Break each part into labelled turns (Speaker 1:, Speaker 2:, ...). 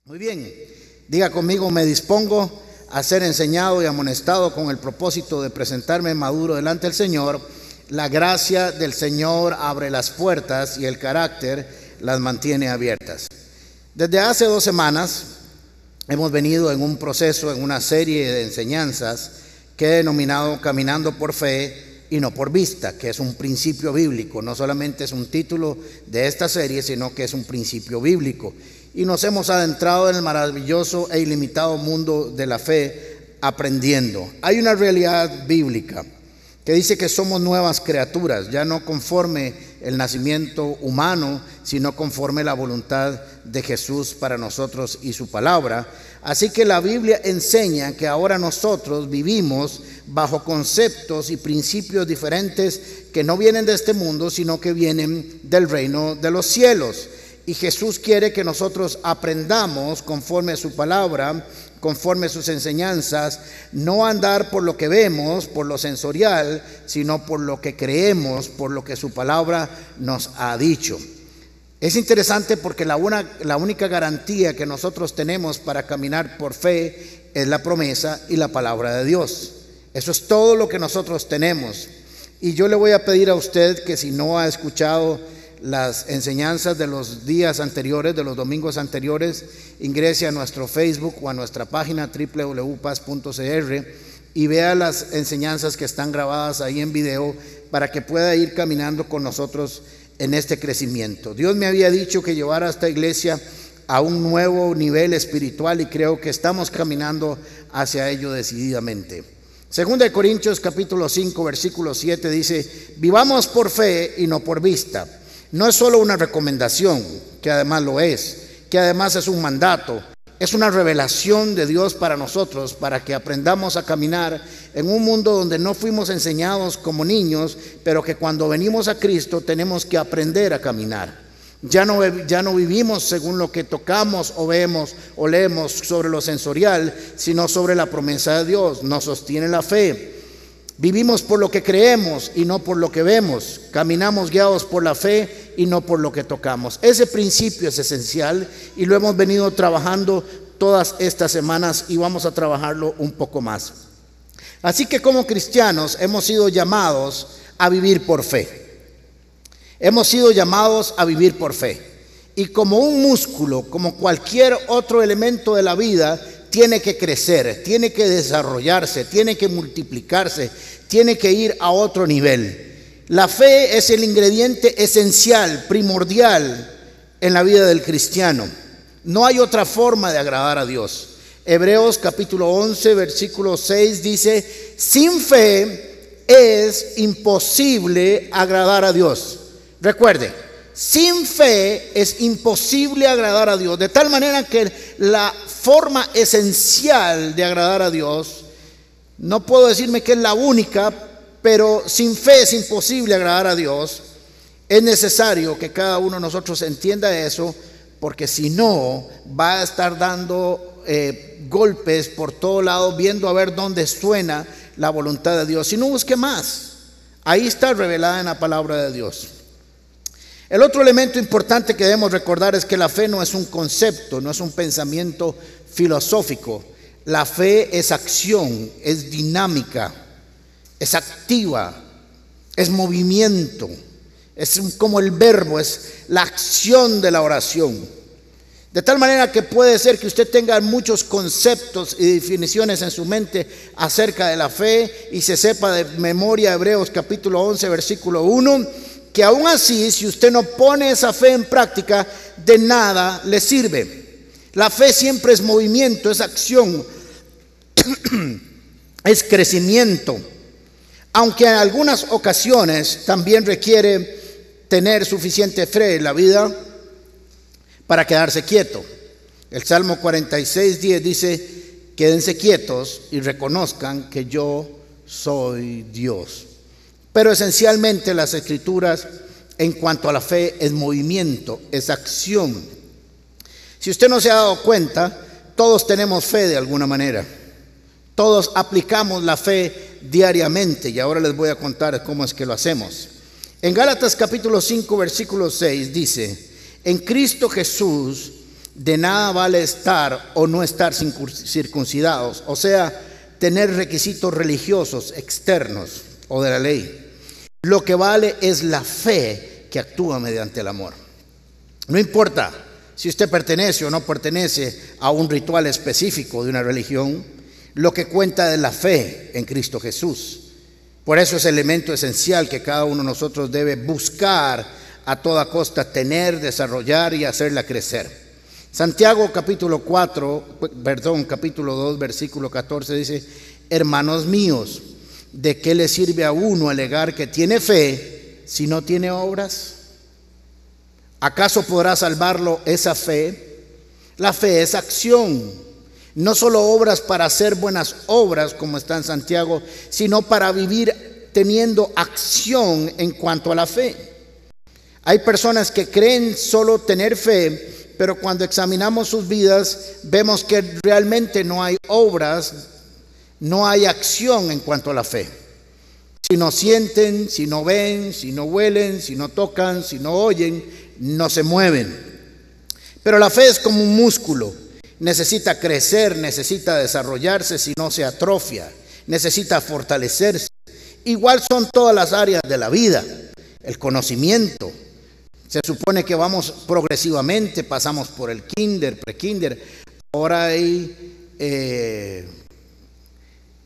Speaker 1: Muy bien, diga conmigo: me dispongo a ser enseñado y amonestado con el propósito de presentarme maduro delante del Señor. La gracia del Señor abre las puertas y el carácter las mantiene abiertas. Desde hace 2 semanas hemos venido en un proceso, en una serie de enseñanzas que he denominado Caminando por Fe y no por Vista, que es un principio bíblico. No solamente es un título de esta serie, sino que es un principio bíblico. Y nos hemos adentrado en el maravilloso e ilimitado mundo de la fe, aprendiendo. Hay una realidad bíblica que dice que somos nuevas criaturas, ya no conforme el nacimiento humano, sino conforme la voluntad de Jesús para nosotros y su palabra. Así que la Biblia enseña que ahora nosotros vivimos bajo conceptos y principios diferentes que no vienen de este mundo, sino que vienen del reino de los cielos. Y Jesús quiere que nosotros aprendamos conforme a su palabra, conforme a sus enseñanzas, no andar por lo que vemos, por lo sensorial, sino por lo que creemos, por lo que su palabra nos ha dicho. Es interesante porque la única garantía que nosotros tenemos para caminar por fe es la promesa y la palabra de Dios. Eso es todo lo que nosotros tenemos. Y yo le voy a pedir a usted que, si no ha escuchado las enseñanzas de los días anteriores, de los domingos anteriores, ingrese a nuestro Facebook o a nuestra página www.paz.cr y vea las enseñanzas que están grabadas ahí en video, para que pueda ir caminando con nosotros en este crecimiento. Dios me había dicho que llevara a esta iglesia a un nuevo nivel espiritual, y creo que estamos caminando hacia ello decididamente. Segunda de Corintios capítulo 5 versículo 7 dice: vivamos por fe y no por vista. No es solo una recomendación, que además lo es, que además es un mandato, es una revelación de Dios para nosotros, para que aprendamos a caminar en un mundo donde no fuimos enseñados como niños, pero que cuando venimos a Cristo tenemos que aprender a caminar. Ya no vivimos según lo que tocamos o vemos o leemos sobre lo sensorial, sino sobre la promesa de Dios. Nos sostiene la fe. Vivimos por lo que creemos y no por lo que vemos. Caminamos guiados por la fe y no por lo que tocamos. Ese principio es esencial y lo hemos venido trabajando todas estas semanas, y vamos a trabajarlo un poco más. Así que como cristianos hemos sido llamados a vivir por fe. Hemos sido llamados a vivir por fe. Y como un músculo, como cualquier otro elemento de la vida, tiene que crecer, tiene que desarrollarse, tiene que multiplicarse, tiene que ir a otro nivel. La fe es el ingrediente esencial, primordial en la vida del cristiano. No hay otra forma de agradar a Dios. Hebreos capítulo 11 versículo 6 dice: sin fe es imposible agradar a Dios. Recuerde, sin fe es imposible agradar a Dios, de tal manera que la forma esencial de agradar a Dios, no puedo decirme que es la única, pero sin fe es imposible agradar a Dios. Es necesario que cada uno de nosotros entienda eso, porque si no, va a estar dando golpes por todo lado, viendo a ver dónde suena la voluntad de Dios. Si no, busque más. Ahí está revelada en la palabra de Dios. El otro elemento importante que debemos recordar es que la fe no es un concepto, no es un pensamiento filosófico. La fe es acción, es dinámica, es activa, es movimiento, es como el verbo, es la acción de la oración. De tal manera que puede ser que usted tenga muchos conceptos y definiciones en su mente acerca de la fe y se sepa de memoria Hebreos capítulo 11 versículo 1, que aún así, si usted no pone esa fe en práctica, de nada le sirve. La fe siempre es movimiento, es acción, es crecimiento, aunque en algunas ocasiones también requiere tener suficiente fe en la vida para quedarse quieto. El Salmo 46:10 dice: quédense quietos y reconozcan que yo soy Dios. Pero esencialmente las escrituras en cuanto a la fe es movimiento, es acción. Si usted no se ha dado cuenta, todos tenemos fe de alguna manera. Todos aplicamos la fe diariamente, y ahora les voy a contar cómo es que lo hacemos. En Gálatas capítulo 5 versículo 6 dice: en Cristo Jesús De nada vale estar o no estar circuncidados, o sea, tener requisitos religiosos externos o de la ley. Lo que vale es la fe que actúa mediante el amor. No importa si usted pertenece o no pertenece a un ritual específico de una religión, lo que cuenta es la fe en Cristo Jesús. Por eso es elemento esencial que cada uno de nosotros debe buscar a toda costa tener, desarrollar y hacerla crecer. Santiago capítulo 2, versículo 14 dice: hermanos míos, ¿de qué le sirve a uno alegar que tiene fe si no tiene obras? ¿Acaso podrá salvarlo esa fe? La fe es acción, no solo obras para hacer buenas obras como está en Santiago, sino para vivir teniendo acción en cuanto a la fe. Hay personas que creen solo tener fe, pero cuando examinamos sus vidas vemos que realmente no hay obras, no hay acción en cuanto a la fe. Si no sienten, si no ven, si no huelen, si no tocan, si no oyen, no se mueven. Pero la fe es como un músculo, necesita crecer, necesita desarrollarse, si no se atrofia, necesita fortalecerse. Igual son todas las áreas de la vida. El conocimiento, se supone que vamos progresivamente, pasamos por el kinder, prekinder, ahora hay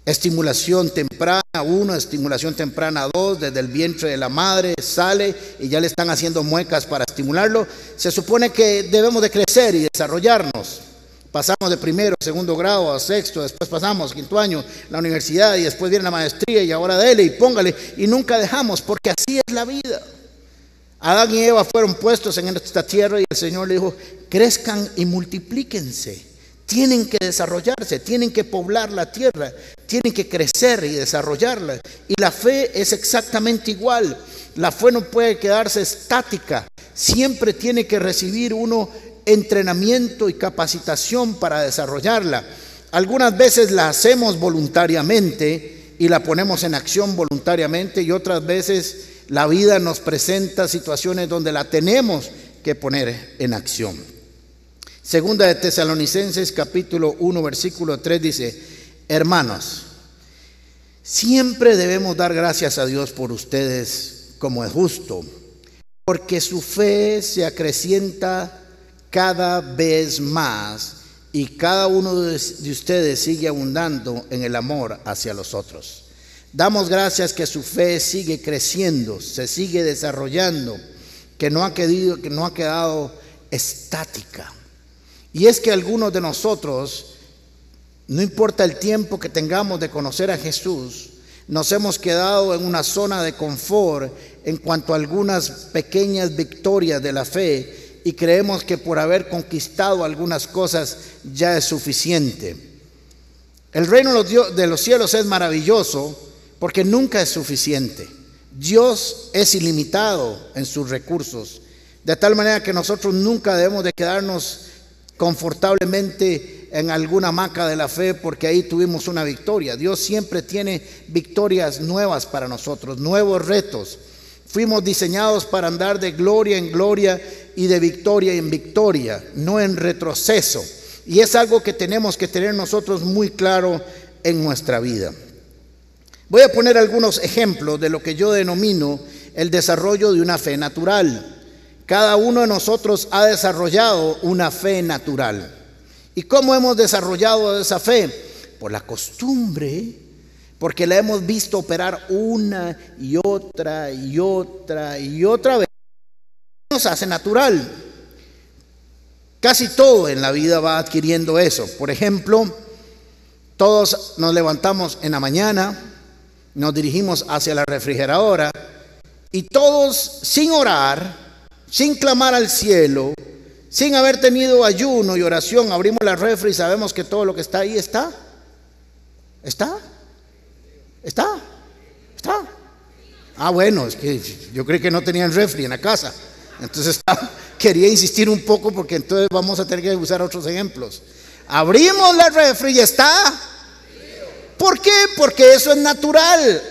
Speaker 1: estimulación temprana 1, estimulación temprana 2, desde el vientre de la madre sale y ya le están haciendo muecas para estimularlo. Se supone que debemos de crecer y desarrollarnos. Pasamos de primero, segundo grado a sexto, después pasamos quinto año, la universidad, y después viene la maestría, y ahora dele y póngale, y nunca dejamos, porque así es la vida. Adán y Eva fueron puestos en esta tierra y el Señor le dijo: crezcan y multiplíquense. Tienen que desarrollarse, tienen que poblar la tierra, tienen que crecer y desarrollarla. Y la fe es exactamente igual. La fe no puede quedarse estática, siempre tiene que recibir uno entrenamiento y capacitación para desarrollarla. Algunas veces la hacemos voluntariamente y la ponemos en acción voluntariamente, y otras veces la vida nos presenta situaciones donde la tenemos que poner en acción. Segunda de Tesalonicenses capítulo 1 versículo 3 dice: hermanos, siempre debemos dar gracias a Dios por ustedes, como es justo, porque su fe se acrecienta cada vez más y cada uno de ustedes sigue abundando en el amor hacia los otros. Damos gracias que su fe sigue creciendo, se sigue desarrollando, que no ha quedado estática. Y es que algunos de nosotros, no importa el tiempo que tengamos de conocer a Jesús, nos hemos quedado en una zona de confort en cuanto a algunas pequeñas victorias de la fe, y creemos que por haber conquistado algunas cosas ya es suficiente. El reino de los cielos es maravilloso porque nunca es suficiente. Dios es ilimitado en sus recursos, de tal manera que nosotros nunca debemos de quedarnos confortablemente en alguna hamaca de la fe porque ahí tuvimos una victoria. Dios siempre tiene victorias nuevas para nosotros, nuevos retos. Fuimos diseñados para andar de gloria en gloria y de victoria en victoria, no en retroceso. Y es algo que tenemos que tener nosotros muy claro en nuestra vida. Voy a poner algunos ejemplos de lo que yo denomino el desarrollo de una fe natural. Cada uno de nosotros ha desarrollado una fe natural. ¿Y cómo hemos desarrollado esa fe? Por la costumbre, porque la hemos visto operar una y otra y otra y otra vez. Nos hace natural. Casi todo en la vida va adquiriendo eso. Por ejemplo, todos nos levantamos en la mañana, nos dirigimos hacia la refrigeradora y todos sin orar, sin clamar al cielo, sin haber tenido ayuno y oración, abrimos la refri y sabemos que todo lo que está ahí está. Ah, bueno, es que yo creí que no tenían refri en la casa. Entonces quería insistir un poco porque entonces vamos a tener que usar otros ejemplos. Abrimos la refri y está. ¿Por qué? Porque eso es natural.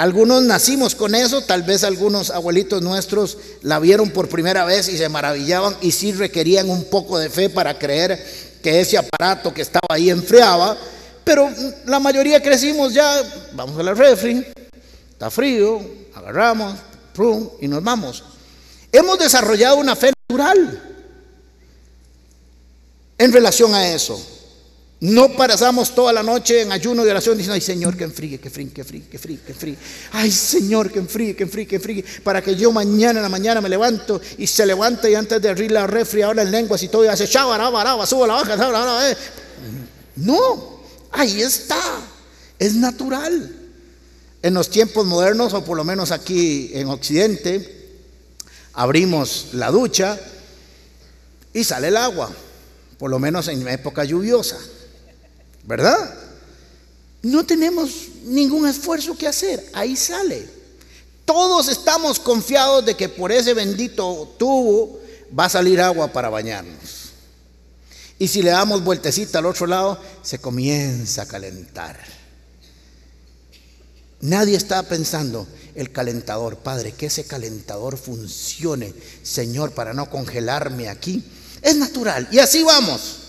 Speaker 1: Algunos nacimos con eso, tal vez algunos abuelitos nuestros la vieron por primera vez y se maravillaban y sí requerían un poco de fe para creer que ese aparato que estaba ahí enfriaba, pero la mayoría crecimos ya, vamos a la refri, está frío, agarramos, prum, y nos vamos. Hemos desarrollado una fe natural en relación a eso. No pasamos toda la noche en ayuno y oración diciendo: ay Señor, que enfríe, que enfríe, que enfríe, que enfríe, que enfríe. Ay Señor, que enfríe, que enfríe, que enfríe, para que yo mañana en la mañana me levanto y se levanta y antes de abrir la refri ahora en lenguas y todo y hace chabaraba, subo la baja. No, ahí está, es natural. En los tiempos modernos, o por lo menos aquí en Occidente, abrimos la ducha y sale el agua, por lo menos en época lluviosa, ¿verdad? No tenemos ningún esfuerzo que hacer, ahí sale. Todos estamos confiados de que por ese bendito tubo va a salir agua para bañarnos. Y si le damos vueltecita al otro lado, se comienza a calentar. Nadie está pensando: el calentador, Padre, que ese calentador funcione, Señor, para no congelarme aquí. Es natural, y así vamos.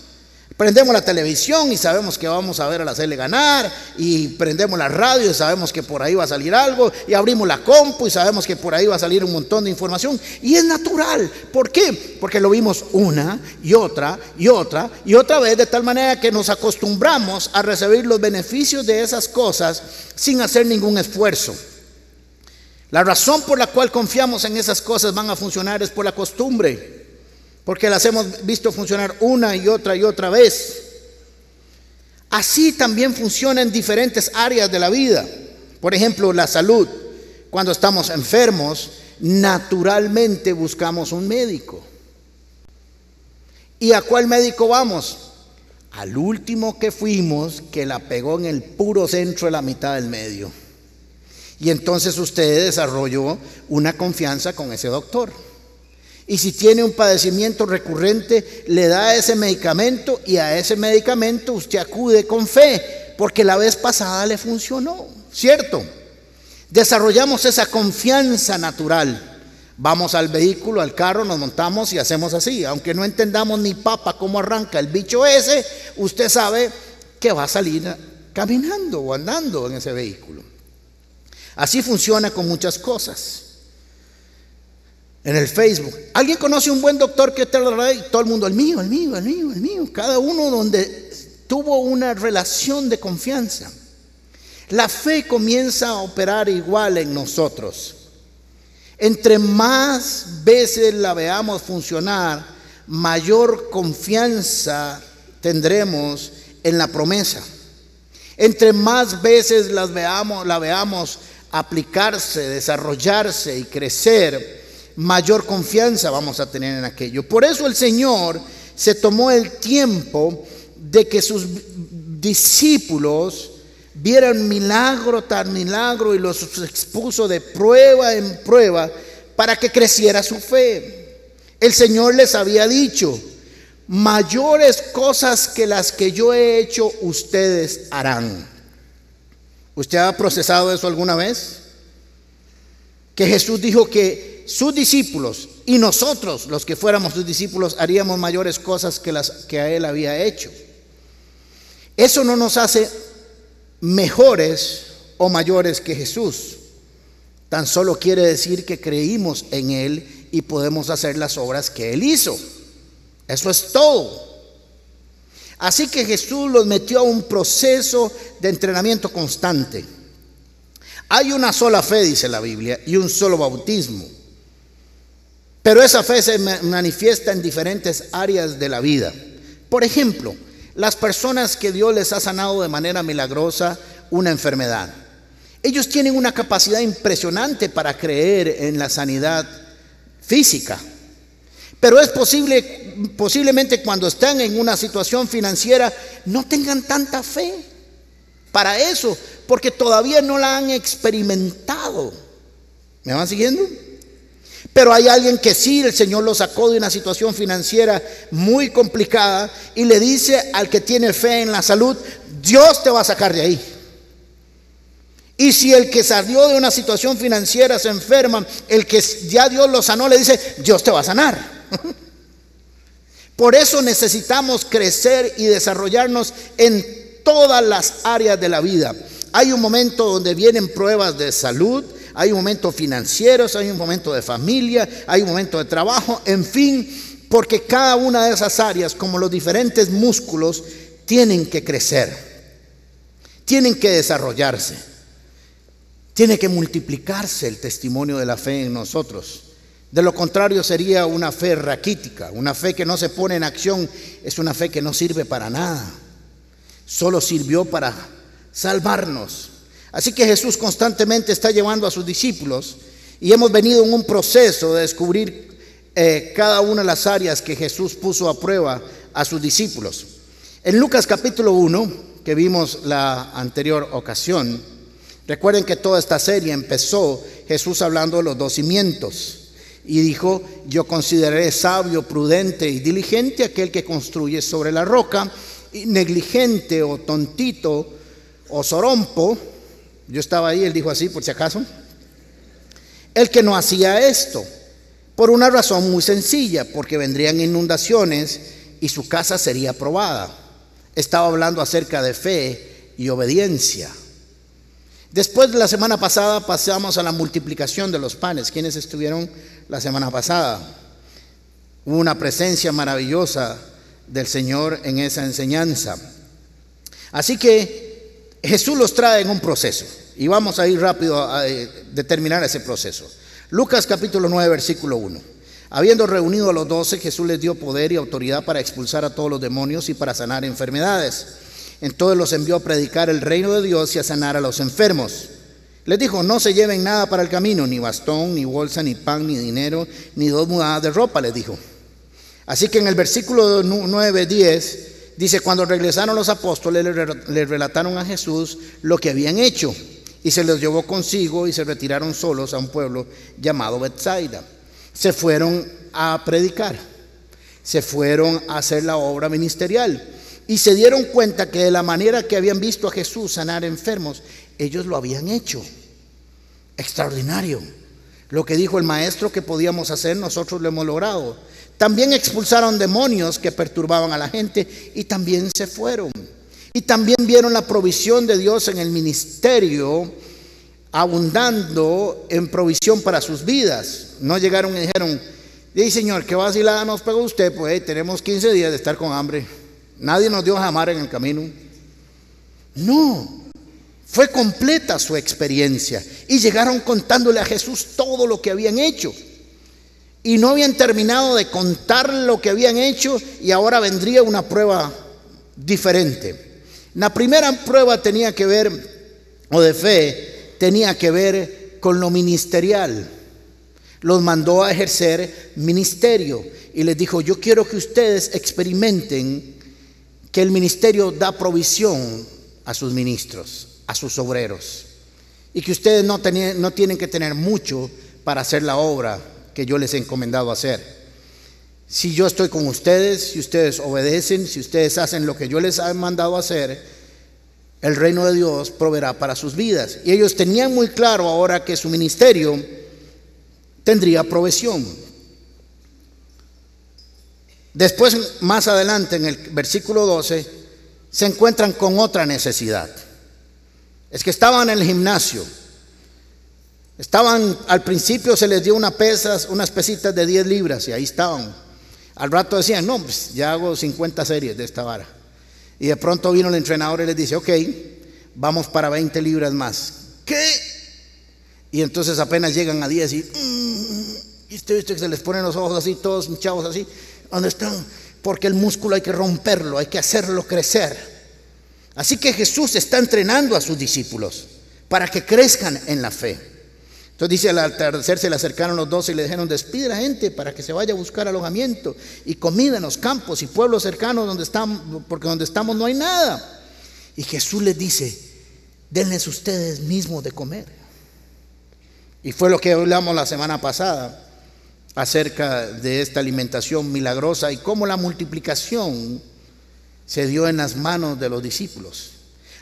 Speaker 1: Prendemos la televisión y sabemos que vamos a ver a la Sele ganar, y prendemos la radio y sabemos que por ahí va a salir algo, y abrimos la compu y sabemos que por ahí va a salir un montón de información, y es natural. ¿Por qué? Porque lo vimos una y otra y otra y otra vez, de tal manera que nos acostumbramos a recibir los beneficios de esas cosas sin hacer ningún esfuerzo. La razón por la cual confiamos en esas cosas van a funcionar es por la costumbre, porque las hemos visto funcionar una y otra vez. Así también funciona en diferentes áreas de la vida. Por ejemplo, la salud. Cuando estamos enfermos, naturalmente buscamos un médico. ¿Y a cuál médico vamos? Al último que fuimos, que la pegó en el puro centro de la mitad del medio. Y entonces usted desarrolló una confianza con ese doctor. Y si tiene un padecimiento recurrente, le da ese medicamento, y a ese medicamento usted acude con fe, porque la vez pasada le funcionó, ¿cierto? Desarrollamos esa confianza natural. Vamos al vehículo, al carro, nos montamos y hacemos así. Aunque no entendamos ni papa cómo arranca el bicho ese, usted sabe que va a salir caminando o andando en ese vehículo. Así funciona con muchas cosas. En el Facebook, ¿alguien conoce un buen doctor que te lo trae? Todo el mundo: el mío. Cada uno donde tuvo una relación de confianza. La fe comienza a operar igual en nosotros. Entre más veces la veamos funcionar, mayor confianza tendremos en la promesa. Entre más veces la veamos aplicarse, desarrollarse y crecer, mayor confianza vamos a tener en aquello. Por eso el Señor se tomó el tiempo de que sus discípulos vieran milagro tras milagro y los expuso de prueba en prueba para que creciera su fe. El Señor les había dicho: mayores cosas que las que yo he hecho ustedes harán. ¿Usted ha procesado eso alguna vez? Que Jesús dijo que sus discípulos y nosotros, los que fuéramos sus discípulos, haríamos mayores cosas que las que a él había hecho. Eso no nos hace mejores o mayores que Jesús. Tan solo quiere decir que creímos en él y podemos hacer las obras que él hizo. Eso es todo. Así que Jesús los metió a un proceso de entrenamiento constante. Hay una sola fe, dice la Biblia, y un solo bautismo. Pero esa fe se manifiesta en diferentes áreas de la vida. Por ejemplo, las personas que Dios les ha sanado de manera milagrosa una enfermedad. Ellos tienen una capacidad impresionante para creer en la sanidad física. Pero es posiblemente cuando están en una situación financiera no tengan tanta fe para eso, porque todavía no la han experimentado. ¿Me van siguiendo? Pero hay alguien que sí, el Señor lo sacó de una situación financiera muy complicada y le dice al que tiene fe en la salud: Dios te va a sacar de ahí. Y si el que salió de una situación financiera se enferma, el que ya Dios lo sanó le dice, Dios te va a sanar. Por eso necesitamos crecer y desarrollarnos en todas las áreas de la vida. Hay un momento donde vienen pruebas de salud, hay un momento financieros, hay un momento de familia, hay un momento de trabajo, en fin, porque cada una de esas áreas, como los diferentes músculos, tienen que crecer, tienen que desarrollarse, tiene que multiplicarse el testimonio de la fe en nosotros. De lo contrario sería una fe raquítica, una fe que no se pone en acción, es una fe que no sirve para nada, solo sirvió para salvarnos. Así que Jesús constantemente está llevando a sus discípulos y hemos venido en un proceso de descubrir cada una de las áreas que Jesús puso a prueba a sus discípulos. En Lucas capítulo 1, que vimos la anterior ocasión, recuerden que toda esta serie empezó Jesús hablando de los 2 cimientos y dijo, yo consideraré sabio, prudente y diligente aquel que construye sobre la roca, y negligente o tontito o sorompo, yo estaba ahí, él dijo así por si acaso, el que no hacía esto, por una razón muy sencilla, porque vendrían inundaciones y su casa sería probada. Estaba hablando acerca de fe y obediencia. Después de la semana pasada pasamos a la multiplicación de los panes. ¿Quiénes estuvieron la semana pasada? Hubo una presencia maravillosa del Señor en esa enseñanza. Así que Jesús los trae en un proceso y vamos a ir rápido a determinar ese proceso. Lucas capítulo 9 versículo 1. Habiendo reunido a los 12, Jesús les dio poder y autoridad para expulsar a todos los demonios y para sanar enfermedades. Entonces los envió a predicar el reino de Dios y a sanar a los enfermos. Les dijo, no se lleven nada para el camino, ni bastón, ni bolsa, ni pan, ni dinero, ni 2 mudadas de ropa, les dijo. Así que en el versículo 9-10 dice, cuando regresaron los apóstoles le relataron a Jesús lo que habían hecho y se los llevó consigo y se retiraron solos a un pueblo llamado Betsaida. Se fueron a predicar, se fueron a hacer la obra ministerial y se dieron cuenta que de la manera que habían visto a Jesús sanar enfermos, ellos lo habían hecho. Extraordinario. Lo que dijo el maestro que podíamos hacer, nosotros lo hemos logrado. También expulsaron demonios que perturbaban a la gente y también se fueron. Y también vieron la provisión de Dios en el ministerio, abundando en provisión para sus vidas. No llegaron y dijeron, "Ey, Señor, qué vacilada nos pegó usted, pues tenemos 15 días de estar con hambre. Nadie nos dio jamar en el camino." No, fue completa su experiencia y llegaron contándole a Jesús todo lo que habían hecho. Y no habían terminado de contar lo que habían hecho y ahora vendría una prueba diferente. La primera prueba tenía que ver, o de fe, tenía que ver con lo ministerial. Los mandó a ejercer ministerio y les dijo, yo quiero que ustedes experimenten que el ministerio da provisión a sus ministros, a sus obreros, y que ustedes no tienen que tener mucho para hacer la obra que yo les he encomendado hacer. Si yo estoy con ustedes, si ustedes obedecen, si ustedes hacen lo que yo les he mandado hacer, el reino de Dios proveerá para sus vidas. Y ellos tenían muy claro ahora que su ministerio tendría provisión. Después, más adelante, en el versículo 12, se encuentran con otra necesidad. Es que estaban en el gimnasio. Al principio se les dio unas pesitas de 10 libras y ahí estaban. Al rato decían, no, pues ya hago 50 series de esta vara. Y de pronto vino el entrenador y les dice, ok, vamos para 20 libras más. ¿Qué? Y entonces apenas llegan a 10 y usted que se les ponen los ojos así, todos hinchados así. ¿Dónde están? Porque el músculo hay que romperlo, hay que hacerlo crecer. Así que Jesús está entrenando a sus discípulos para que crezcan en la fe. Entonces dice, al atardecer se le acercaron los 12 y le dijeron, despide a la gente para que se vaya a buscar alojamiento y comida en los campos y pueblos cercanos donde estamos, porque donde estamos no hay nada. Y Jesús les dice, denles ustedes mismos de comer. Y fue lo que hablamos la semana pasada acerca de esta alimentación milagrosa y cómo la multiplicación se dio en las manos de los discípulos.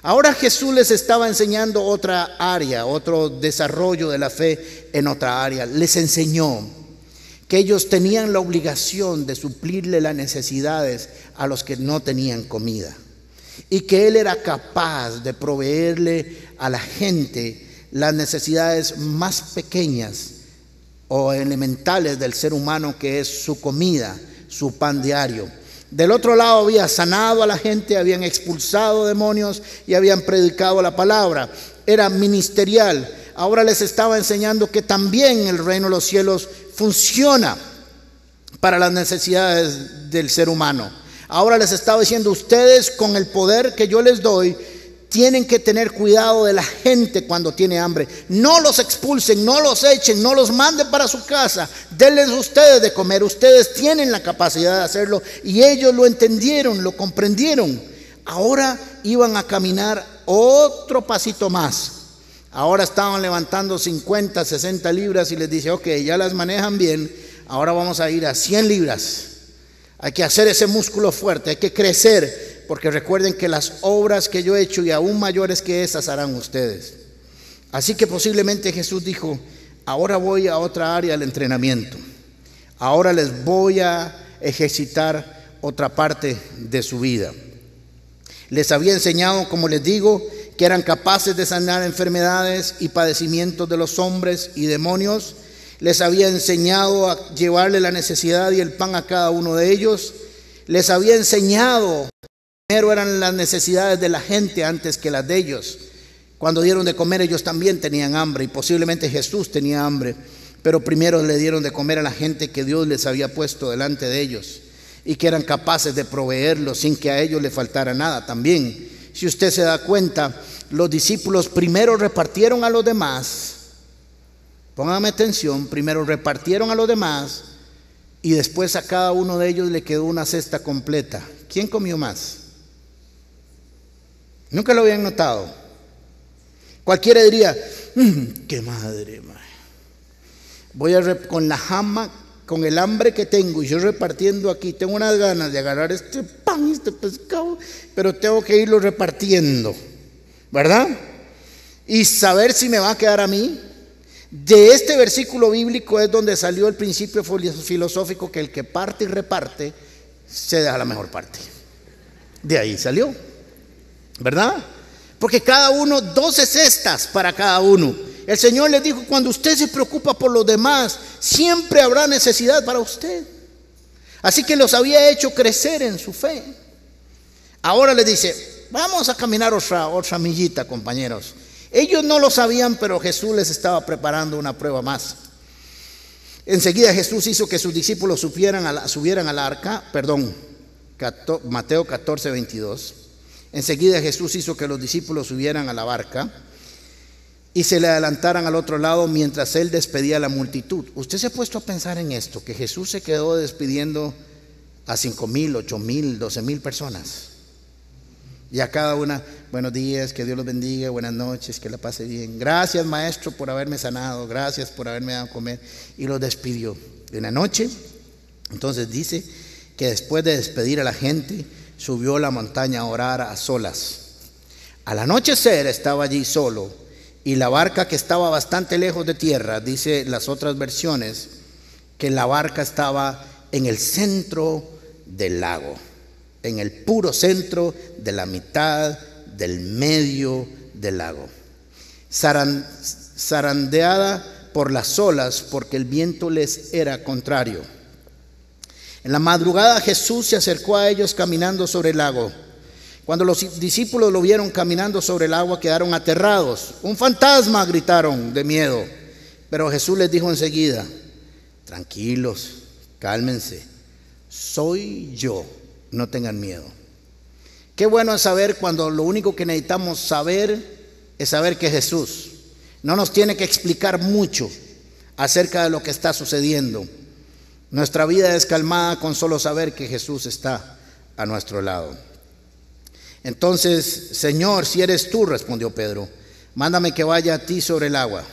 Speaker 1: Ahora Jesús les estaba enseñando otra área, otro desarrollo de la fe en otra área. Les enseñó que ellos tenían la obligación de suplirle las necesidades a los que no tenían comida, y que Él era capaz de proveerle a la gente las necesidades más pequeñas o elementales del ser humano, que es su comida, su pan diario. Del otro lado había sanado a la gente, habían expulsado demonios y habían predicado la palabra. Era ministerial. Ahora les estaba enseñando que también el reino de los cielos funciona para las necesidades del ser humano. Ahora les estaba diciendo: ustedes, con el poder que yo les doy, tienen que tener cuidado de la gente cuando tiene hambre. No los expulsen, no los echen, no los manden para su casa. Denles ustedes de comer. Ustedes tienen la capacidad de hacerlo, y ellos lo entendieron, lo comprendieron. Ahora iban a caminar otro pasito más. Ahora estaban levantando 50, 60 libras y les dice: ok, ya las manejan bien, ahora vamos a ir a 100 libras. Hay que hacer ese músculo fuerte, hay que crecer, porque recuerden que las obras que yo he hecho y aún mayores que esas harán ustedes. Así que posiblemente Jesús dijo: ahora voy a otra área del entrenamiento. Ahora les voy a ejercitar otra parte de su vida. Les había enseñado, como les digo, que eran capaces de sanar enfermedades y padecimientos de los hombres y demonios. Les había enseñado a llevarle la necesidad y el pan a cada uno de ellos. Les había enseñado que primero eran las necesidades de la gente antes que las de ellos. Cuando dieron de comer, ellos también tenían hambre, y posiblemente Jesús tenía hambre, pero primero le dieron de comer a la gente que Dios les había puesto delante de ellos, y que eran capaces de proveerlo sin que a ellos les faltara nada también. Si usted se da cuenta, los discípulos primero repartieron a los demás. Póngame atención, primero repartieron a los demás, y después a cada uno de ellos le quedó una cesta completa. ¿Quién comió más? Nunca lo habían notado. Cualquiera diría: qué madre. Voy con la jama, con el hambre que tengo, y yo repartiendo aquí, tengo unas ganas de agarrar este pan, este pescado, pero tengo que irlo repartiendo, ¿verdad? Y saber si me va a quedar a mí. De este versículo bíblico es donde salió el principio filosófico que el que parte y reparte se da la mejor parte. De ahí salió, ¿verdad? Porque cada uno, 12 cestas para cada uno. El Señor les dijo: cuando usted se preocupa por los demás, siempre habrá necesidad para usted. Así que los había hecho crecer en su fe. Ahora les dice: vamos a caminar otra millita, compañeros. Ellos no lo sabían, pero Jesús les estaba preparando una prueba más. Enseguida Jesús hizo que sus discípulos subieran al arca, Mateo 14, 22. Enseguida Jesús hizo que los discípulos subieran a la barca y se le adelantaran al otro lado mientras Él despedía a la multitud. Usted se ha puesto a pensar en esto, que Jesús se quedó despidiendo a 5,000, 8,000, 12,000 personas. Y a cada una: buenos días, que Dios los bendiga, buenas noches, que la pase bien. Gracias, maestro, por haberme sanado, gracias por haberme dado a comer. Y los despidió. En la noche, entonces dice que después de despedir a la gente, subió a la montaña a orar a solas. Al anochecer estaba allí solo, y la barca, que estaba bastante lejos de tierra, dice las otras versiones, que la barca estaba en el centro del lago, en el puro centro de la mitad del medio del lago, zarandeada por las olas, porque el viento les era contrario. En la madrugada Jesús se acercó a ellos caminando sobre el lago. Cuando los discípulos lo vieron caminando sobre el agua, quedaron aterrados. ¡Un fantasma!, gritaron de miedo. Pero Jesús les dijo enseguida: tranquilos, cálmense, soy yo, no tengan miedo. Qué bueno es saber cuando lo único que necesitamos saber es saber que Jesús no nos tiene que explicar mucho acerca de lo que está sucediendo. Nuestra vida es calmada con solo saber que Jesús está a nuestro lado. Entonces: Señor, si eres tú, respondió Pedro, mándame que vaya a ti sobre el agua.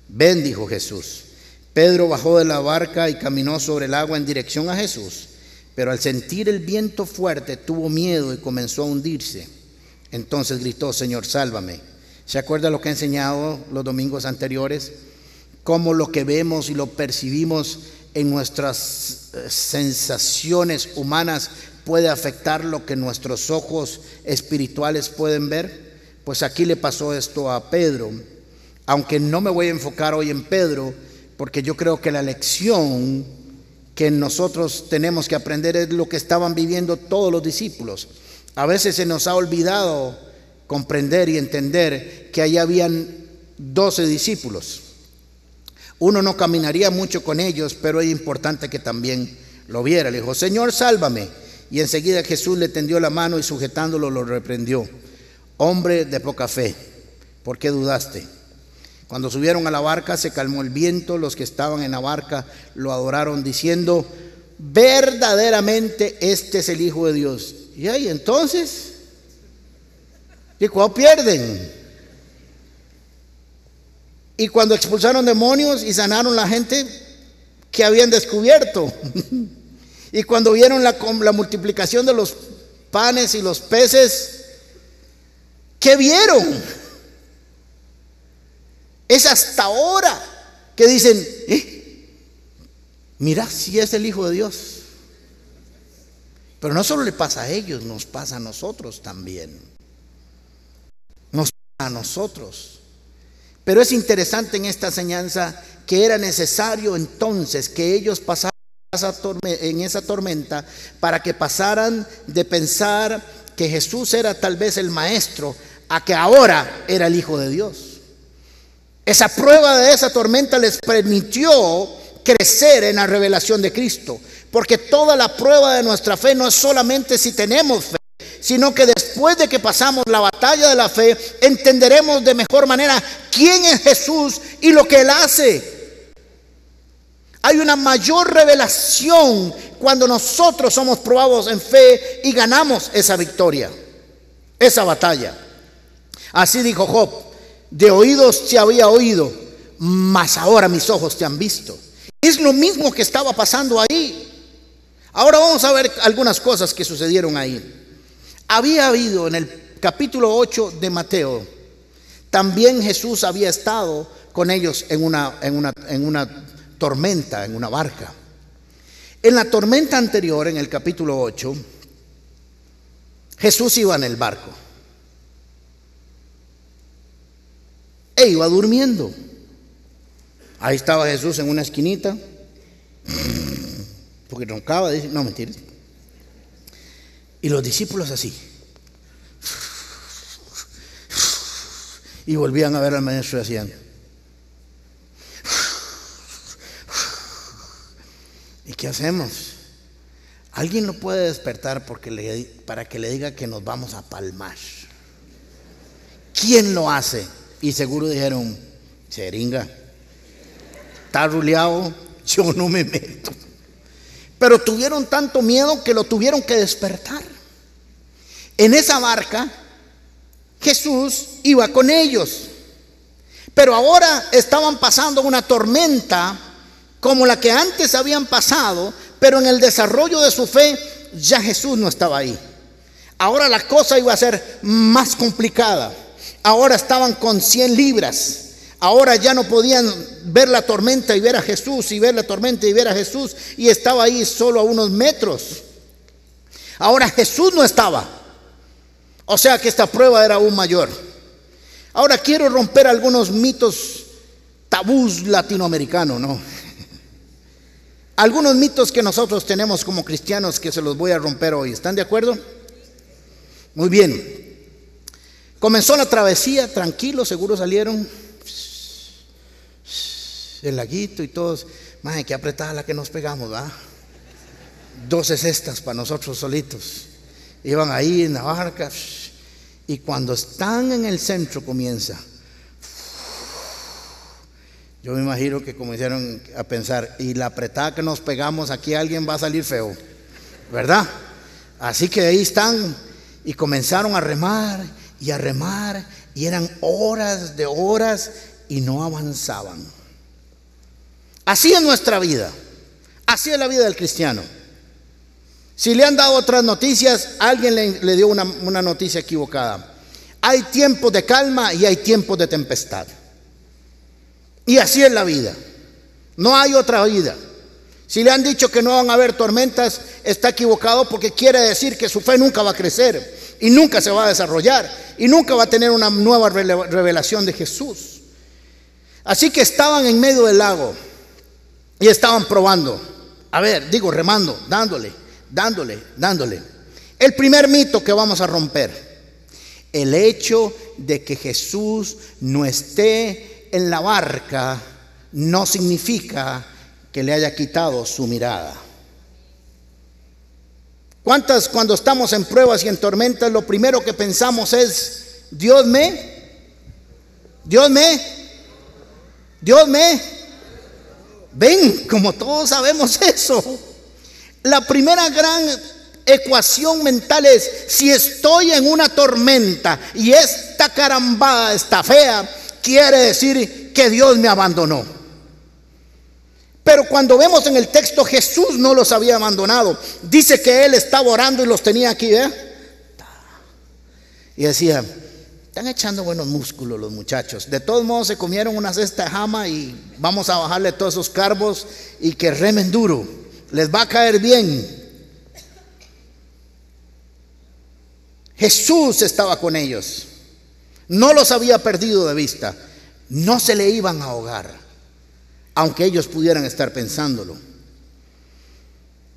Speaker 1: Ven, dijo Jesús. Pedro bajó de la barca y caminó sobre el agua en dirección a Jesús, pero al sentir el viento fuerte tuvo miedo y comenzó a hundirse. Entonces gritó: Señor, sálvame. ¿Se acuerda lo que he enseñado los domingos anteriores? Cómo lo que vemos y lo percibimos en nuestras sensaciones humanas puede afectar lo que nuestros ojos espirituales pueden ver. Pues aquí le pasó esto a Pedro, aunque no me voy a enfocar hoy en Pedro, porque yo creo que la lección que nosotros tenemos que aprender es lo que estaban viviendo todos los discípulos. A veces se nos ha olvidado comprender y entender que allá habían 12 discípulos. Uno no caminaría mucho con ellos, pero es importante que también lo viera. Le dijo: Señor, sálvame. Y enseguida Jesús le tendió la mano y sujetándolo lo reprendió: hombre de poca fe, ¿por qué dudaste? Cuando subieron a la barca se calmó el viento. Los que estaban en la barca lo adoraron diciendo: verdaderamente este es el Hijo de Dios. Y ahí entonces, ¿y cuál pierden? Y cuando expulsaron demonios y sanaron la gente que habían descubierto, y cuando vieron la multiplicación de los panes y los peces, ¿qué vieron? Es hasta ahora que dicen: mira, si es el Hijo de Dios. Pero no solo le pasa a ellos, nos pasa a nosotros también. Nos pasa a nosotros. Pero es interesante en esta enseñanza que era necesario entonces que ellos pasaran en esa tormenta para que pasaran de pensar que Jesús era tal vez el maestro a que ahora era el Hijo de Dios. Esa prueba de esa tormenta les permitió crecer en la revelación de Cristo, porque toda la prueba de nuestra fe no es solamente si tenemos fe, sino que después de que pasamos la batalla de la fe, entenderemos de mejor manera quién es Jesús y lo que Él hace. Hay una mayor revelación cuando nosotros somos probados en fe y ganamos esa victoria, esa batalla. Así dijo Job: de oídos te había oído, mas ahora mis ojos te han visto. Es lo mismo que estaba pasando ahí. Ahora vamos a ver algunas cosas que sucedieron ahí. Había habido en el capítulo 8 de Mateo, también Jesús había estado con ellos en una tormenta, en una barca. En la tormenta anterior, en el capítulo 8, Jesús iba en el barco e iba durmiendo. Ahí estaba Jesús en una esquinita, porque roncaba, dice, no, mentiras. Y los discípulos así. Y volvían a ver al maestro y hacían. ¿Y qué hacemos? Alguien lo puede despertar para que le diga que nos vamos a palmar. ¿Quién lo hace? Y seguro dijeron: Seringa, está ruleado, yo no me meto. Pero tuvieron tanto miedo que lo tuvieron que despertar. En esa barca Jesús iba con ellos, pero ahora estaban pasando una tormenta como la que antes habían pasado, pero en el desarrollo de su fe ya Jesús no estaba ahí. Ahora la cosa iba a ser más complicada. Ahora estaban con 100 libras. Ahora ya no podían ver la tormenta y ver a Jesús, y ver la tormenta y ver a Jesús, y estaba ahí solo a unos metros. Ahora Jesús no estaba. O sea que esta prueba era aún mayor. Ahora quiero romper algunos mitos, tabús latinoamericanos, ¿no? Algunos mitos que nosotros tenemos como cristianos que se los voy a romper hoy. ¿Están de acuerdo? Muy bien. Comenzó la travesía, tranquilos, seguro salieron. El laguito y todos. Madre, qué apretada la que nos pegamos, ¿verdad? 12 cestas para nosotros solitos. Iban ahí en la barca. Y cuando están en el centro comienza. Yo me imagino que comenzaron a pensar: y la apretada que nos pegamos, aquí alguien va a salir feo, ¿verdad? Así que ahí están. Y comenzaron a remar y a remar. Y eran horas de horas y no avanzaban. Así es nuestra vida. Así es la vida del cristiano. Si le han dado otras noticias, alguien le dio una noticia equivocada. Hay tiempos de calma y hay tiempos de tempestad. Y así es la vida. No hay otra vida. Si le han dicho que no van a haber tormentas, está equivocado, porque quiere decir que su fe nunca va a crecer y nunca se va a desarrollar y nunca va a tener una nueva revelación de Jesús. Así que estaban en medio del lago y estaban probando. Remando, dándole. El primer mito que vamos a romper: el hecho de que Jesús no esté en la barca no significa que le haya quitado su mirada. ¿Cuántas, cuando estamos en pruebas y en tormentas, lo primero que pensamos es: Dios me? Ven, como todos sabemos eso. La primera gran ecuación mental es: si estoy en una tormenta y esta carambada está fea, quiere decir que Dios me abandonó. Pero cuando vemos en el texto, Jesús no los había abandonado. Dice que Él estaba orando y los tenía aquí, y decía: están echando buenos músculos los muchachos. De todos modos se comieron una cesta de jama y vamos a bajarle todos esos carbos y que remen duro. Les va a caer bien. Jesús estaba con ellos. No los había perdido de vista. No se le iban a ahogar, aunque ellos pudieran estar pensándolo.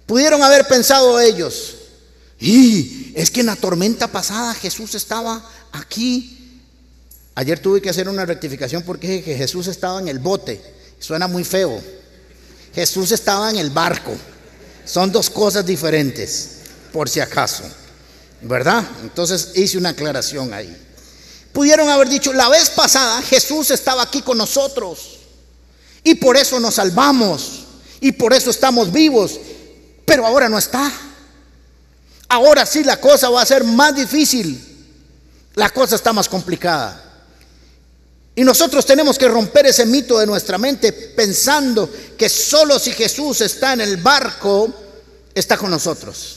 Speaker 1: Pudieron haber pensado ellos: y es que en la tormenta pasada Jesús estaba aquí. Ayer tuve que hacer una rectificación porque dije que Jesús estaba en el bote. Suena muy feo. Jesús estaba en el barco. Son dos cosas diferentes, por si acaso, ¿verdad? Entonces hice una aclaración ahí. Pudieron haber dicho: la vez pasada Jesús estaba aquí con nosotros y por eso nos salvamos y por eso estamos vivos, pero ahora no está. Ahora sí la cosa va a ser más difícil. La cosa está más complicada. Y nosotros tenemos que romper ese mito de nuestra mente, pensando que solo si Jesús está en el barco, está con nosotros.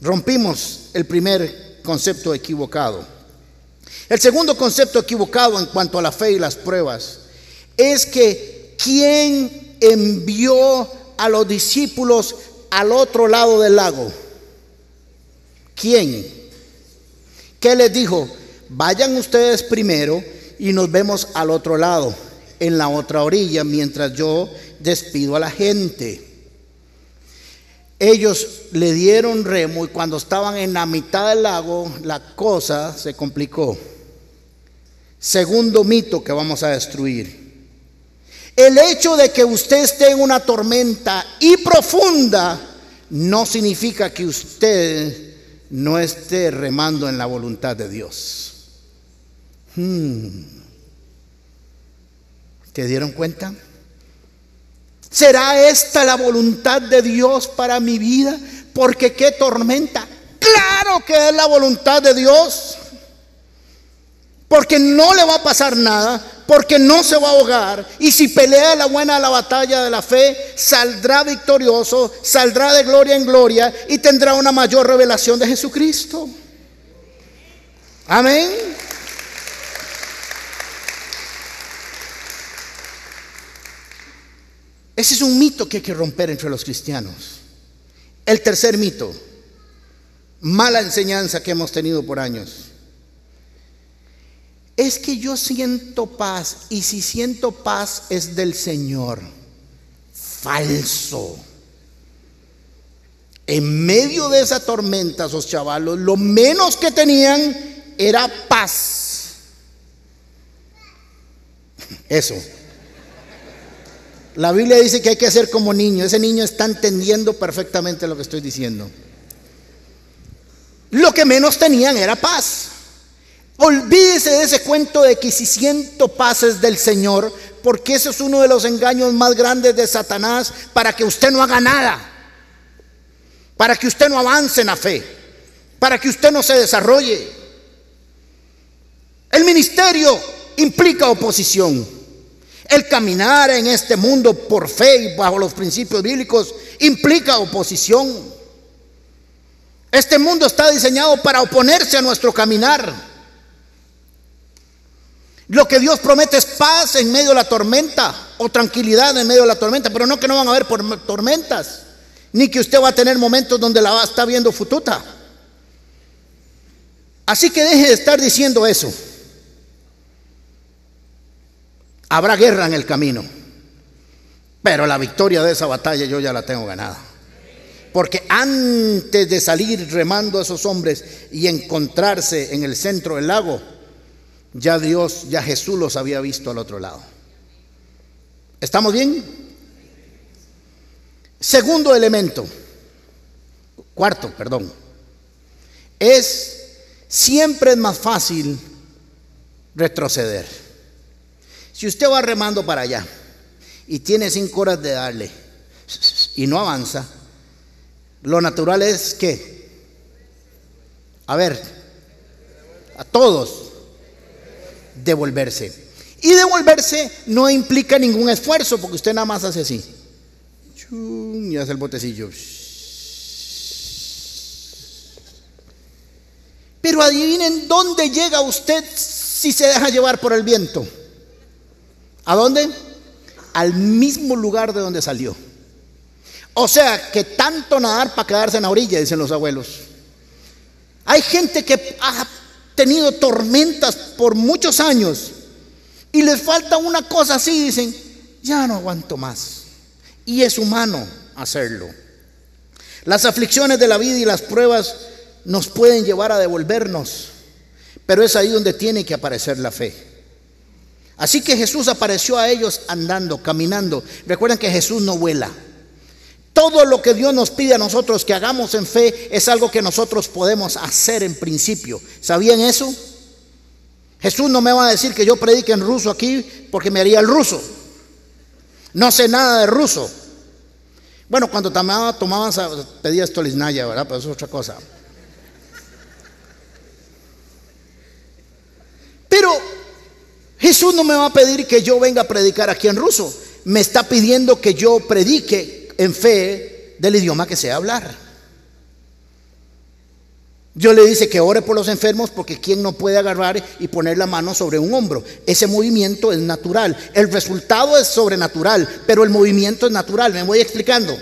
Speaker 1: Rompimos el primer concepto equivocado. El segundo concepto equivocado en cuanto a la fe y las pruebas es que ¿quién envió a los discípulos al otro lado del lago? ¿Quién? ¿Qué les dijo? Vayan ustedes primero y nos vemos al otro lado, en la otra orilla, mientras yo despido a la gente. Ellos le dieron remo y cuando estaban en la mitad del lago, la cosa se complicó. Segundo mito que vamos a destruir: el hecho de que usted esté en una tormenta y profunda no significa que usted no esté remando en la voluntad de Dios. ¿Te dieron cuenta? ¿Será esta la voluntad de Dios para mi vida? Porque qué tormenta. Claro que es la voluntad de Dios, porque no le va a pasar nada, porque no se va a ahogar, y si pelea la buena la batalla de la fe, saldrá victorioso, saldrá de gloria en gloria y tendrá una mayor revelación de Jesucristo. Amén. Ese es un mito que hay que romper entre los cristianos. El tercer mito, mala enseñanza que hemos tenido por años: es que yo siento paz, y si siento paz es del Señor. Falso. En medio de esa tormenta, esos chavalos lo menos que tenían era paz. Eso. La Biblia dice que hay que hacer como niño. Ese niño está entendiendo perfectamente lo que estoy diciendo. Lo que menos tenían era paz. Olvídese de ese cuento de que si siento paz es del Señor, porque ese es uno de los engaños más grandes de Satanás, para que usted no haga nada, para que usted no avance en la fe, para que usted no se desarrolle. El ministerio implica oposición. El caminar en este mundo por fe y bajo los principios bíblicos implica oposición. Este mundo está diseñado para oponerse a nuestro caminar. Lo que Dios promete es paz en medio de la tormenta, o tranquilidad en medio de la tormenta, pero no que no van a haber tormentas, ni que usted va a tener momentos donde la va a estar viendo fututa. Así que deje de estar diciendo eso. Habrá guerra en el camino, pero la victoria de esa batalla yo ya la tengo ganada. Porque antes de salir remando a esos hombres y encontrarse en el centro del lago, ya Jesús los había visto al otro lado. ¿Estamos bien? Cuarto, siempre es más fácil retroceder. Si usted va remando para allá y tiene 5 horas de darle y no avanza, lo natural es que, a todos, devolverse. Y devolverse no implica ningún esfuerzo, porque usted nada más hace así y hace el botecillo. Pero adivinen dónde llega usted si se deja llevar por el viento. ¿A dónde? Al mismo lugar de donde salió. O sea, que tanto nadar para quedarse en la orilla, dicen los abuelos. Hay gente que ha tenido tormentas por muchos años y les falta una cosa así, dicen, ya no aguanto más. Y es humano hacerlo. Las aflicciones de la vida y las pruebas nos pueden llevar a devolvernos, pero es ahí donde tiene que aparecer la fe. Así que Jesús apareció a ellos andando, caminando. Recuerden que Jesús no vuela. Todo lo que Dios nos pide a nosotros que hagamos en fe es algo que nosotros podemos hacer en principio. ¿Sabían eso? Jesús no me va a decir que yo predique en ruso aquí porque me haría el ruso. No sé nada de ruso. Bueno, cuando tomaba pedía stoliznaya, ¿verdad? Pero eso es otra cosa. Pero Jesús no me va a pedir que yo venga a predicar aquí en ruso. Me está pidiendo que yo predique en fe del idioma que sé hablar. Dios le dice que ore por los enfermos, porque ¿quién no puede agarrar y poner la mano sobre un hombro? Ese movimiento es natural. El resultado es sobrenatural, pero el movimiento es natural. ¿Me voy explicando?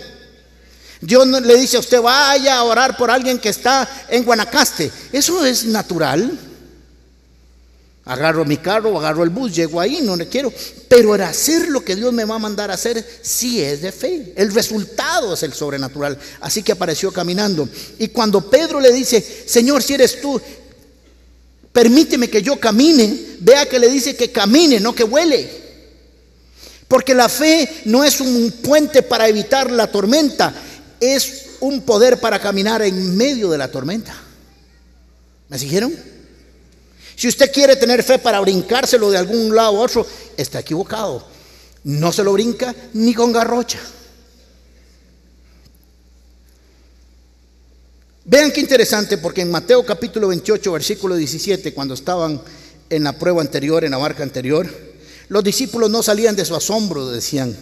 Speaker 1: Dios no le dice a usted vaya a orar por alguien que está en Guanacaste. Eso es natural. Agarro mi carro, agarro el bus, llego ahí, no le quiero. Pero el hacer lo que Dios me va a mandar a hacer sí es de fe. El resultado es el sobrenatural. Así que apareció caminando. Y cuando Pedro le dice, Señor, si eres tú, permíteme que yo camine. Vea que le dice que camine, no que vuele. Porque la fe no es un puente para evitar la tormenta, es un poder para caminar en medio de la tormenta. ¿Me siguieron? Si usted quiere tener fe para brincárselo de algún lado a otro, está equivocado. No se lo brinca ni con garrocha. Vean qué interesante, porque en Mateo capítulo 28, versículo 17, cuando estaban en la prueba anterior, en la barca anterior, los discípulos no salían de su asombro, decían,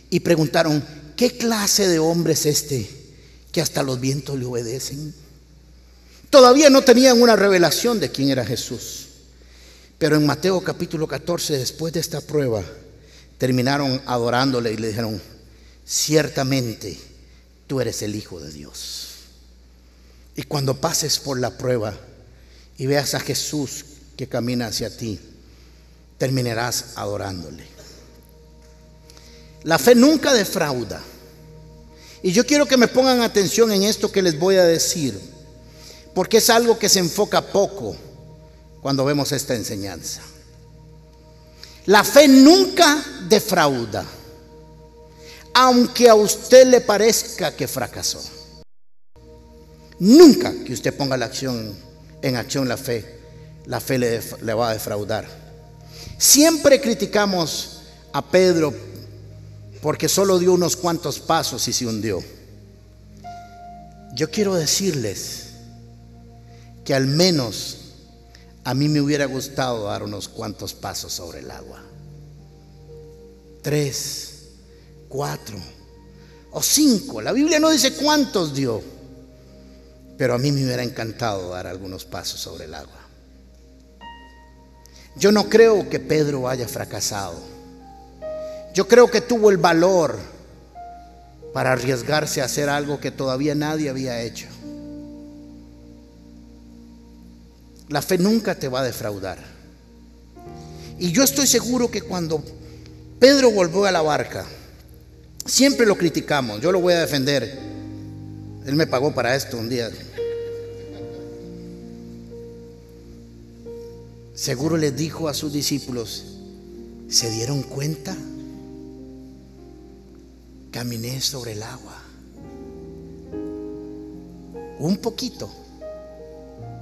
Speaker 1: y preguntaron, ¿qué clase de hombre es este que hasta los vientos le obedecen? Todavía no tenían una revelación de quién era Jesús. Pero en Mateo capítulo 14, después de esta prueba, terminaron adorándole y le dijeron, ciertamente tú eres el Hijo de Dios. Y cuando pases por la prueba y veas a Jesús que camina hacia ti, terminarás adorándole. La fe nunca defrauda. Y yo quiero que me pongan atención en esto que les voy a decir, porque es algo que se enfoca poco cuando vemos esta enseñanza. La fe nunca defrauda, aunque a usted le parezca que fracasó. Nunca que usted ponga en acción la fe le va a defraudar. Siempre criticamos a Pedro porque solo dio unos cuantos pasos y se hundió. Yo quiero decirles que al menos a mí me hubiera gustado dar unos cuantos pasos sobre el agua. 3, 4 o 5. La Biblia no dice cuántos dio, pero a mí me hubiera encantado dar algunos pasos sobre el agua. Yo no creo que Pedro haya fracasado. Yo creo que tuvo el valor para arriesgarse a hacer algo que todavía nadie había hecho. La fe nunca te va a defraudar. Y yo estoy seguro que cuando Pedro volvió a la barca, siempre lo criticamos, yo lo voy a defender. Él me pagó para esto un día. Seguro les dijo a sus discípulos: ¿se dieron cuenta? Caminé sobre el agua. Un poquito,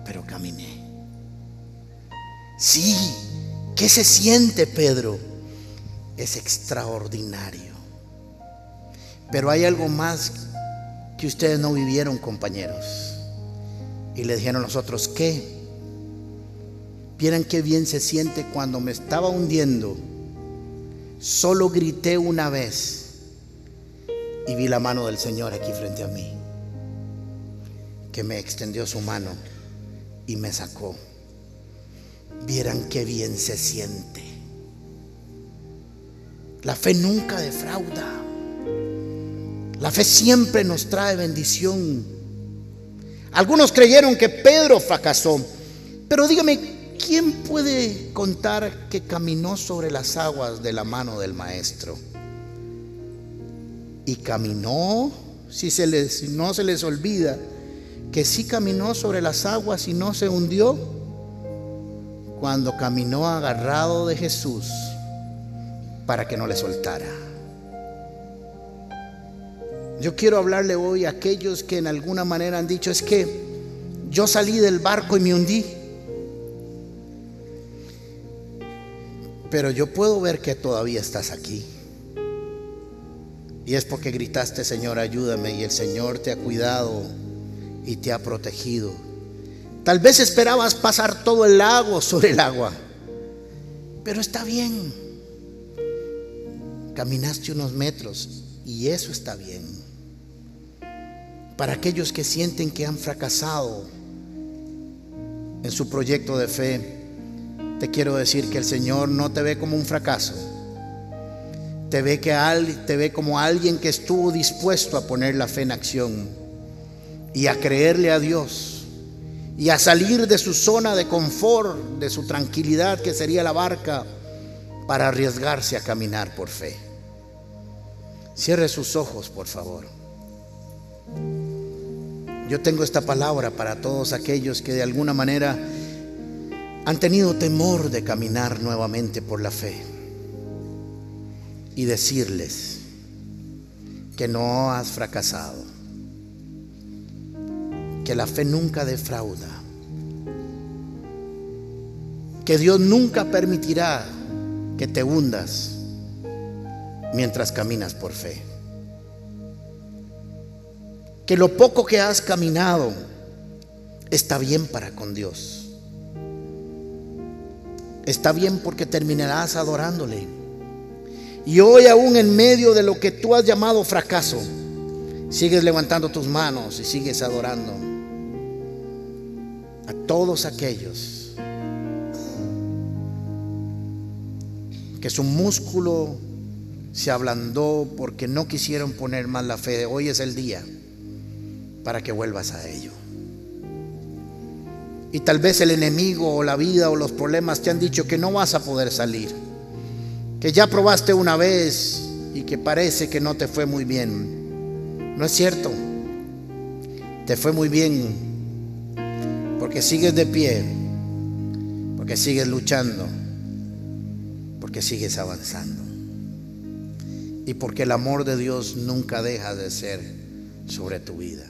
Speaker 1: pero caminé. Sí, ¿qué se siente, Pedro? Es extraordinario. Pero hay algo más que ustedes no vivieron, compañeros. Y le dijeron los otros: ¿qué? Vieran qué bien se siente cuando me estaba hundiendo. Solo grité una vez y vi la mano del Señor aquí frente a mí, que me extendió su mano y me sacó. Vieran qué bien se siente. La fe nunca defrauda. La fe siempre nos trae bendición. Algunos creyeron que Pedro fracasó, pero dígame, ¿quién puede contar que caminó sobre las aguas de la mano del Maestro? Y caminó, si no se les olvida que sí caminó sobre las aguas y no se hundió, cuando caminó agarrado de Jesús para que no le soltara. Yo quiero hablarle hoy a aquellos que en alguna manera han dicho: es que yo salí del barco y me hundí. Pero yo puedo ver que todavía estás aquí. Y es porque gritaste: Señor, ayúdame. Y el Señor te ha cuidado y te ha protegido. Tal vez esperabas pasar todo el lago sobre el agua, pero está bien. Caminaste unos metros y eso está bien. Para aquellos que sienten que han fracasado en su proyecto de fe, te quiero decir que el Señor no te ve como un fracaso. Te ve como alguien que estuvo dispuesto a poner la fe en acción y a creerle a Dios y a salir de su zona de confort, de su tranquilidad que sería la barca, para arriesgarse a caminar por fe. Cierre sus ojos, por favor. Yo tengo esta palabra para todos aquellos que de alguna manera han tenido temor de caminar nuevamente por la fe, y decirles que no has fracasado, que la fe nunca defrauda, que Dios nunca permitirá que te hundas mientras caminas por fe, que lo poco que has caminado está bien para con Dios. Está bien porque terminarás adorándole. Y hoy, aún en medio de lo que tú has llamado fracaso, sigues levantando tus manos y sigues adorando a todos aquellos que su músculo se ablandó porque no quisieron poner más la fe. Hoy es el día para que vuelvas a ello. Y tal vez el enemigo o la vida o los problemas te han dicho que no vas a poder salir, que ya probaste una vez y que parece que no te fue muy bien. No es cierto. Te fue muy bien porque sigues de pie, porque sigues luchando, porque sigues avanzando y porque el amor de Dios nunca deja de ser sobre tu vida.